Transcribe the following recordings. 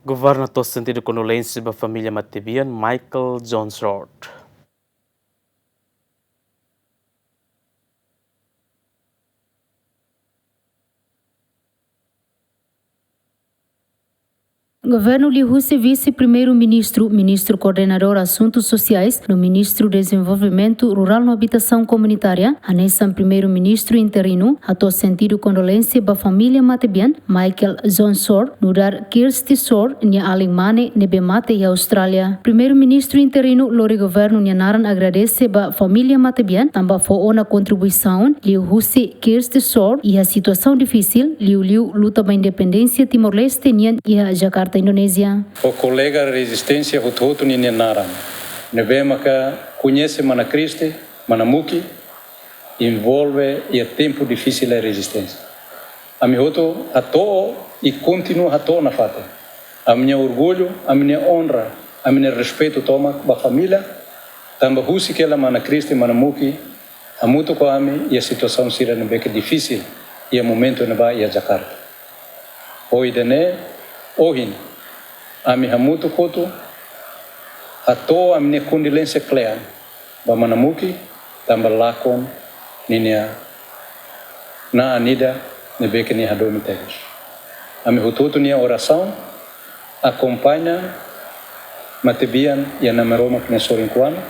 Governo to sentido condolência para a família Matibian, Michael John Short. Governo Lihusse vice-primeiro-ministro, ministro coordenador Assuntos Sociais, no Ministro Desenvolvimento Rural na Habitação Comunitária, aneção primeiro-ministro interino, ato sentido condolência para a família Matibian, Michael John Short, no dar Kirsty Short, nia Alemane, nebe mate e Austrália. Primeiro-ministro interino, lori governo nia naran agradece para a família Matibian, também foi na contribuição, Lihusse Kirsty Short, e a situação difícil, liu luta para a independência Timor-Leste, nia e a Jakarta, Indonésia. O colega resistência hutu ni naran. Nebema que conhece mana Cristo, mana muki, envolve e tempo difícil a resistência. A minha hutu ato e continua ato na fata. A minha orgulho, a minha honra, a minha respeito toma ba família, também husi que ela mana Cristo, mana muki, a muito com a mim e a situação será nebe que difícil e a momento neba e a Jakarta. Oi dene, ohin. Ami hamutu koto ato amne condolência clear ba manamuki tamba lakon ninia na anida nebeke ni hadomi tegas. Ami hututu nia oração acompanha Matibian e na Maroma que sorinquano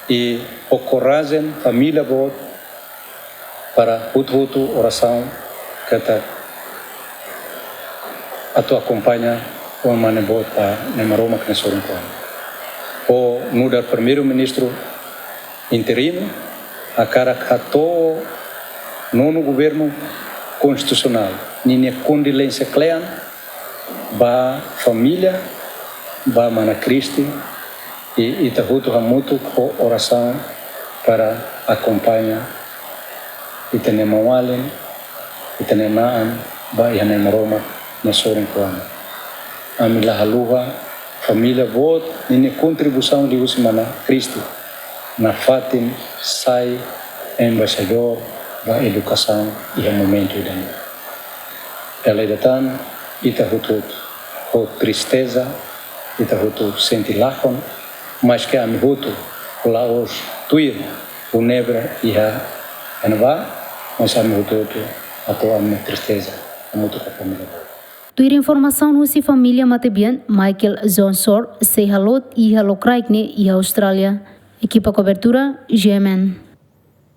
e o coragem família bot para hutu oração kata ato acompanha o manebota na Maroma que sorinquano. O mudar primeiro-ministro interino a cara catou nono governo constitucional ninha condolência clean ba família ba mana Cristo e itahutu hamutu com oração para acompanhar e tenem mawalin e tenem naan ba ia na Maroma na sorinquano. Amila haluha família vot nini contribuição de usmana Cristo na fatin sai embaixador da educação e o momento dele. Ela datan ita hutut o tristeza ita hutut senti lakon mas que ami hutu laos tuir o nebra e a enva mas ami hutut atau ami tristeza muito com a família. Tuir informação no si família Matibian, Michael John Short, se halot e halokraikne e Austrália. Equipa cobertura, GMN.